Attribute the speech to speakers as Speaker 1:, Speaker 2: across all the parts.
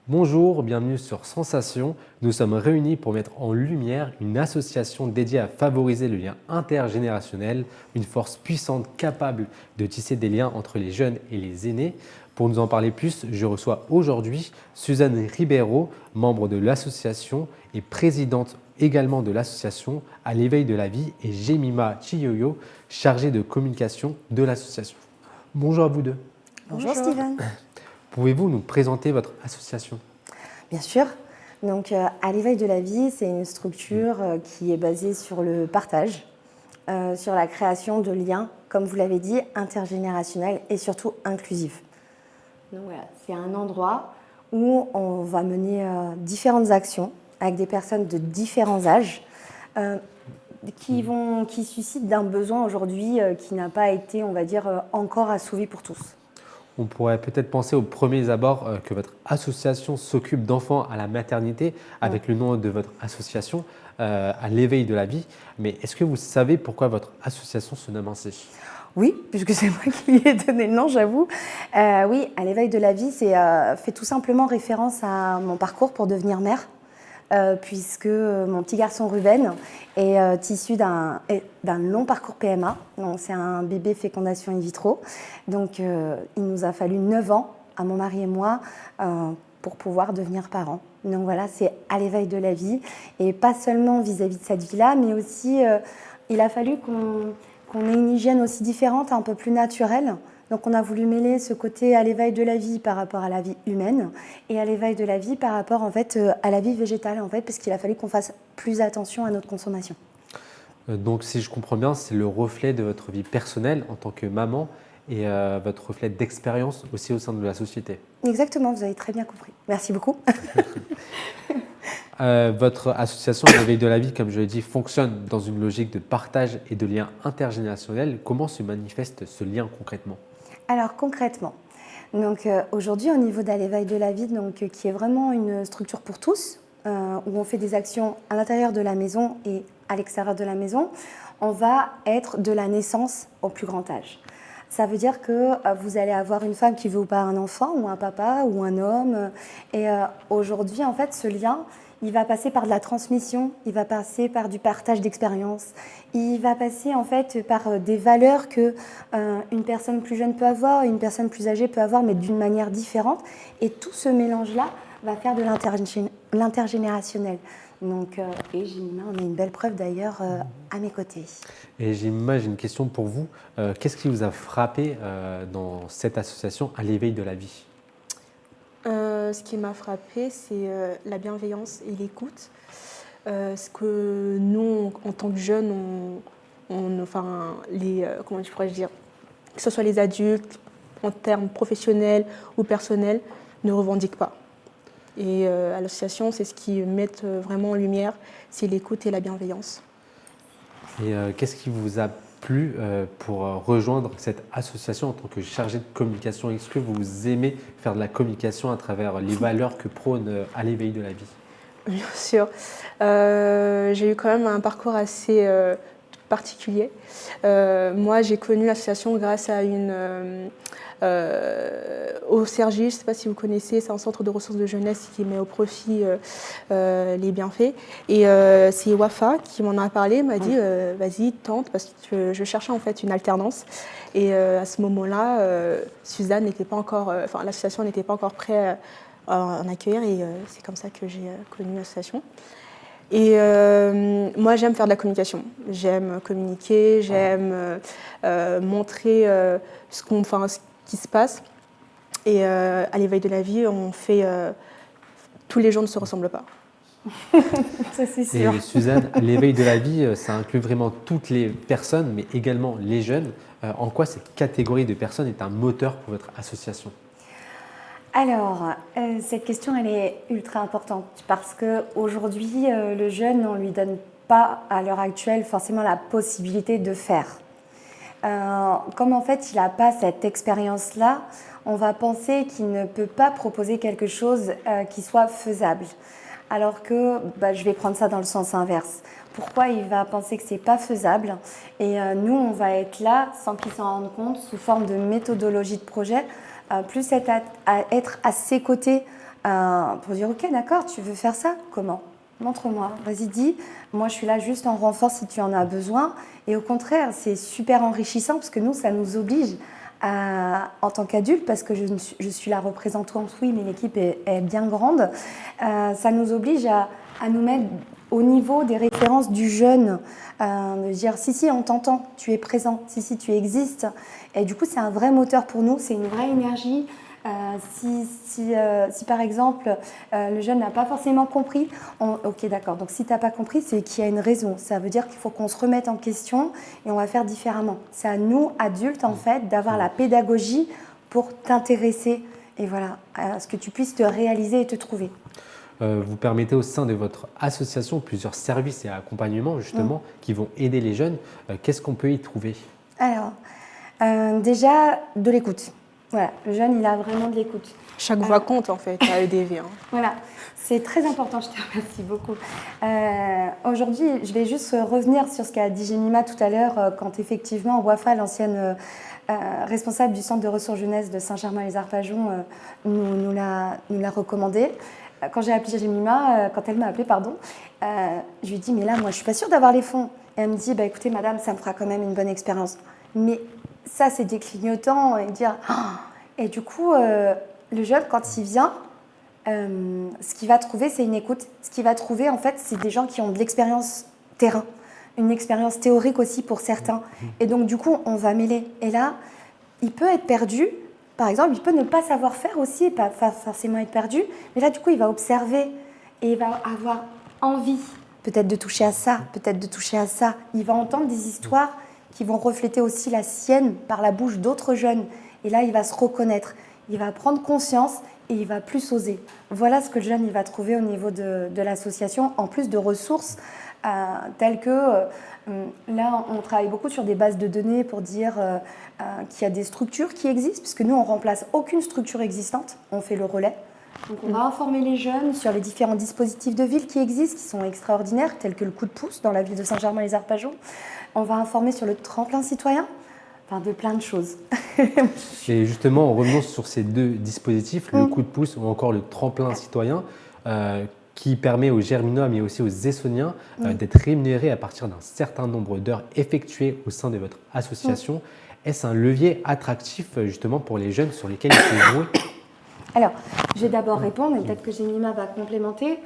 Speaker 1: Bonjour, bienvenue sur Sensation. Nous sommes réunis pour mettre en lumière une association dédiée à favoriser le lien intergénérationnel, une force puissante capable de tisser des liens entre les jeunes et les aînés. Pour nous en parler plus, je reçois aujourd'hui Suzanne Ribeiro, membre de l'association et présidente également de l'association À l'éveil de la vie, et Jemima Chiyoyo, chargée de communication de l'association. Bonjour à vous deux.
Speaker 2: Bonjour Steven.
Speaker 1: Pouvez-vous nous présenter votre association ?
Speaker 2: Bien sûr. Donc, À l'éveil de la vie, c'est une structure qui est basée sur le partage, sur la création de liens, comme vous l'avez dit, intergénérationnels et surtout inclusifs. Donc voilà, c'est un endroit où on va mener différentes actions avec des personnes de différents âges qui suscitent d'un besoin aujourd'hui qui n'a pas été, on va dire, encore assouvi pour tous.
Speaker 1: On pourrait peut-être penser aux premiers abords que votre association s'occupe d'enfants à la maternité avec le nom de votre association, à l'éveil de la vie. Mais est-ce que vous savez pourquoi votre association se nomme ainsi ?
Speaker 2: Oui, puisque c'est moi qui lui ai donné le nom, j'avoue. Oui, à l'éveil de la vie, c'est fait tout simplement référence à mon parcours pour devenir mère, puisque mon petit garçon Ruben est issu d'un long parcours PMA. Donc, c'est un bébé fécondation in vitro. Donc, il nous a fallu 9 ans, à mon mari et moi, pour pouvoir devenir parents. Donc voilà, c'est à l'éveil de la vie. Et pas seulement vis-à-vis de cette vie-là, mais aussi, il a fallu qu'on ait une hygiène aussi différente, un peu plus naturelle. Donc on a voulu mêler ce côté à l'éveil de la vie par rapport à la vie humaine et à l'éveil de la vie par rapport en fait, à la vie végétale, en fait, parce qu'il a fallu qu'on fasse plus attention à notre consommation.
Speaker 1: Donc si je comprends bien, c'est le reflet de votre vie personnelle en tant que maman et votre reflet d'expérience aussi au sein de la société.
Speaker 2: Exactement, vous avez très bien compris. Merci beaucoup.
Speaker 1: Votre association à l'éveil de la vie, comme je l'ai dit, fonctionne dans une logique de partage et de lien intergénérationnel. Comment se manifeste ce lien concrètement ?
Speaker 2: Alors concrètement, donc, aujourd'hui au niveau d'À l'éveil de la vie, donc, qui est vraiment une structure pour tous, où on fait des actions à l'intérieur de la maison et à l'extérieur de la maison, on va être de la naissance au plus grand âge. Ça veut dire que vous allez avoir une femme qui veut ou pas un enfant, ou un papa, ou un homme. Et aujourd'hui, en fait, ce lien, il va passer par de la transmission, il va passer par du partage d'expériences, il va passer en fait par des valeurs que une personne plus jeune peut avoir, une personne plus âgée peut avoir, mais d'une manière différente. Et tout ce mélange-là va faire de l'intergénérationnel. Donc, et Jemima, on a une belle preuve d'ailleurs à mes côtés.
Speaker 1: Et Jemima, j'ai une question pour vous. Qu'est-ce qui vous a frappé dans cette association à l'éveil de la vie ?
Speaker 3: Ce qui m'a frappée, c'est la bienveillance et l'écoute. Ce que nous, en tant que jeunes, comment je pourrais dire, que ce soit les adultes, en termes professionnels ou personnels, ne revendiquent pas. Et à l'association, c'est ce qui met vraiment en lumière, c'est l'écoute et la bienveillance.
Speaker 1: Et qu'est-ce qui vous a plu pour rejoindre cette association en tant que chargée de communication ? Est-ce que vous aimez faire de la communication à travers les valeurs que prône à l'éveil de la vie ?
Speaker 3: Bien sûr. J'ai eu quand même un parcours assez particulier. Moi, j'ai connu l'association grâce à au CRJ, je ne sais pas si vous connaissez, c'est un centre de ressources de jeunesse qui met au profit les bienfaits. Et c'est Wafa qui m'en a parlé, m'a dit vas-y, tente, parce que je cherchais en fait une alternance. Et à ce moment-là, Suzanne n'était pas encore, l'association n'était pas encore prête à en accueillir, et c'est comme ça que j'ai connu l'association. Et moi, j'aime faire de la communication. J'aime communiquer, j'aime montrer ce qui se passe. Et à l'éveil de la vie, on fait... tous les gens ne se ressemblent pas.
Speaker 2: Ça, c'est sûr.
Speaker 1: Et Suzanne, l'éveil de la vie, ça inclut vraiment toutes les personnes, mais également les jeunes. En quoi cette catégorie de personnes est un moteur pour votre association ?
Speaker 2: Alors, cette question, elle est ultra importante parce qu'aujourd'hui, le jeune, on ne lui donne pas, à l'heure actuelle, forcément la possibilité de faire. Comme en fait, il n'a pas cette expérience-là, on va penser qu'il ne peut pas proposer quelque chose qui soit faisable. Alors que, je vais prendre ça dans le sens inverse. Pourquoi il va penser que ce n'est pas faisable ? Et nous, on va être là, sans qu'il s'en rende compte, sous forme de méthodologie de projet, plus être à ses côtés pour dire ok, d'accord, tu veux faire ça? Comment? Montre-moi, vas-y, dis. Moi, je suis là juste en renfort si tu en as besoin. Et au contraire, c'est super enrichissant parce que nous, ça nous oblige en tant qu'adulte, parce que je suis la représentante, oui, mais l'équipe est bien grande, ça nous oblige à nous mettre au niveau des références du jeune, de dire si, on t'entend, tu es présent, si, tu existes. Et du coup, c'est un vrai moteur pour nous, c'est une vraie énergie. Si par exemple le jeune n'a pas forcément compris, ok d'accord, donc si tu n'as pas compris, c'est qu'il y a une raison. Ça veut dire qu'il faut qu'on se remette en question et on va faire différemment. C'est à nous, adultes, en fait, d'avoir la pédagogie pour t'intéresser et voilà, à ce que tu puisses te réaliser et te trouver.
Speaker 1: Vous permettez au sein de votre association plusieurs services et accompagnements justement qui vont aider les jeunes. Qu'est-ce qu'on peut y trouver?
Speaker 2: Alors, déjà de l'écoute. Voilà, le jeune, il a vraiment de l'écoute.
Speaker 3: Chaque voix compte en fait à EDV.
Speaker 2: Voilà, c'est très important, je te remercie beaucoup. Aujourd'hui, je vais juste revenir sur ce qu'a dit Jemima tout à l'heure, quand effectivement Wafa, l'ancienne responsable du centre de ressources jeunesse de Saint-Germain-les-Arpajons, nous l'a recommandé. Quand j'ai appelé Jemima, quand elle m'a appelé, je lui ai dit, mais là, moi, je ne suis pas sûre d'avoir les fonds. Et elle me dit, écoutez, madame, ça me fera quand même une bonne expérience. Mais ça, c'est des clignotants et dire. Et du coup, le jeune, quand il vient, ce qu'il va trouver, c'est une écoute. Ce qu'il va trouver, en fait, c'est des gens qui ont de l'expérience terrain, une expérience théorique aussi pour certains. Et donc, du coup, on va mêler. Et là, il peut être perdu. Par exemple, il peut ne pas savoir faire aussi, pas forcément être perdu. Mais là, du coup, il va observer et il va avoir envie peut-être de toucher à ça, peut-être de toucher à ça. Il va entendre des histoires qui vont refléter aussi la sienne par la bouche d'autres jeunes. Et là, il va se reconnaître, il va prendre conscience et il va plus oser. Voilà ce que le jeune il va trouver au niveau de l'association, en plus de ressources telles que, là, on travaille beaucoup sur des bases de données pour dire qu'il y a des structures qui existent, puisque nous, on ne remplace aucune structure existante, on fait le relais. Donc on va informer les jeunes sur les différents dispositifs de ville qui existent, qui sont extraordinaires, tels que le coup de pouce dans la ville de Saint-Germain-les-Arpajons. On va informer sur le tremplin citoyen, enfin de plein de choses.
Speaker 1: Et justement, en revenant sur ces deux dispositifs, le coup de pouce ou encore le tremplin citoyen, qui permet aux Germinois mais aussi aux Essonniens d'être rémunérés à partir d'un certain nombre d'heures effectuées au sein de votre association. Est-ce un levier attractif justement pour les jeunes sur lesquels il faut jouer?
Speaker 2: Alors, je vais d'abord répondre et peut-être que Jemima va complémenter.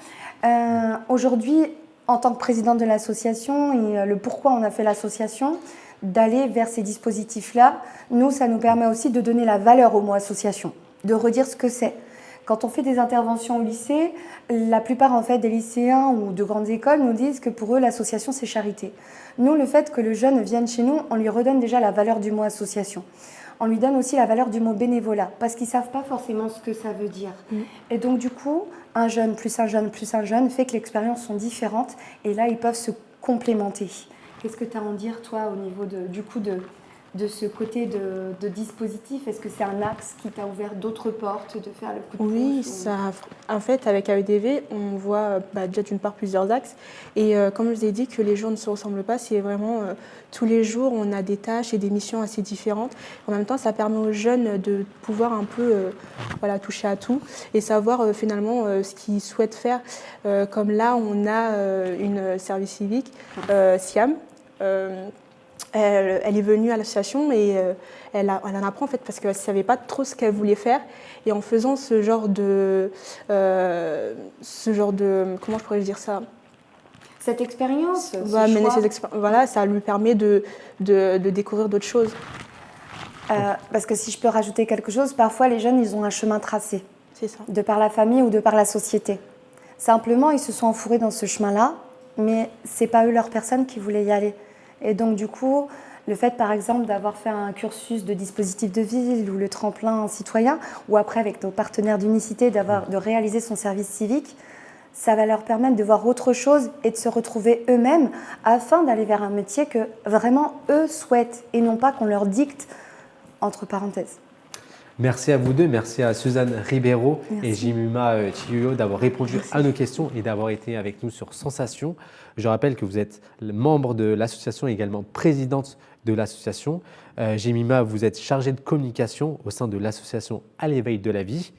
Speaker 2: Aujourd'hui, en tant que présidente de l'association et le pourquoi on a fait l'association, d'aller vers ces dispositifs-là, nous, ça nous permet aussi de donner la valeur au mot association, de redire ce que c'est. Quand on fait des interventions au lycée, la plupart en fait, des lycéens ou de grandes écoles nous disent que pour eux, l'association, c'est charité. Nous, le fait que le jeune vienne chez nous, on lui redonne déjà la valeur du mot association. On lui donne aussi la valeur du mot bénévolat, parce qu'ils ne savent pas forcément ce que ça veut dire. Et donc, du coup, un jeune plus un jeune plus un jeune fait que les expériences sont différentes, et là, ils peuvent se complémenter. Qu'est-ce que tu as à en dire, toi, au niveau de ce côté de dispositif? Est-ce que c'est un axe qui t'a ouvert d'autres portes de faire le coup de pouce?
Speaker 3: Oui, ça, en fait, avec AEDV, on voit déjà d'une part plusieurs axes. Et comme je vous ai dit que les jours ne se ressemblent pas, c'est vraiment tous les jours, on a des tâches et des missions assez différentes. En même temps, ça permet aux jeunes de pouvoir un peu toucher à tout et savoir finalement ce qu'ils souhaitent faire. Comme là, on a une service civique, Siam. Elle est venue à l'association et elle en apprend en fait parce qu'elle ne savait pas trop ce qu'elle voulait faire. Et en faisant ce genre de comment je pourrais dire ça?
Speaker 2: Cette expérience,
Speaker 3: voilà, ça lui permet de découvrir d'autres choses.
Speaker 2: Parce que si je peux rajouter quelque chose, parfois les jeunes, ils ont un chemin tracé.
Speaker 3: C'est ça.
Speaker 2: De par la famille ou de par la société. Simplement, ils se sont enfourés dans ce chemin-là, mais ce n'est pas eux, leur personne, qui voulaient y aller. Et donc, du coup, le fait, par exemple, d'avoir fait un cursus de dispositif de ville ou le tremplin citoyen, ou après, avec nos partenaires d'unicité, de réaliser son service civique, ça va leur permettre de voir autre chose et de se retrouver eux-mêmes afin d'aller vers un métier que vraiment eux souhaitent et non pas qu'on leur dicte, entre parenthèses.
Speaker 1: Merci à vous deux, merci à Suzanne Ribeiro et Jemima Chiuyo d'avoir répondu à nos questions et d'avoir été avec nous sur Sensation. Je rappelle que vous êtes membre de l'association et également présidente de l'association. Jemima, vous êtes chargée de communication au sein de l'association À l'éveil de la vie.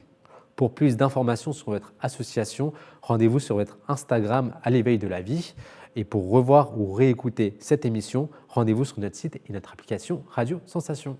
Speaker 1: Pour plus d'informations sur votre association, rendez-vous sur votre Instagram à l'éveil de la vie. Et pour revoir ou réécouter cette émission, rendez-vous sur notre site et notre application Radio Sensation.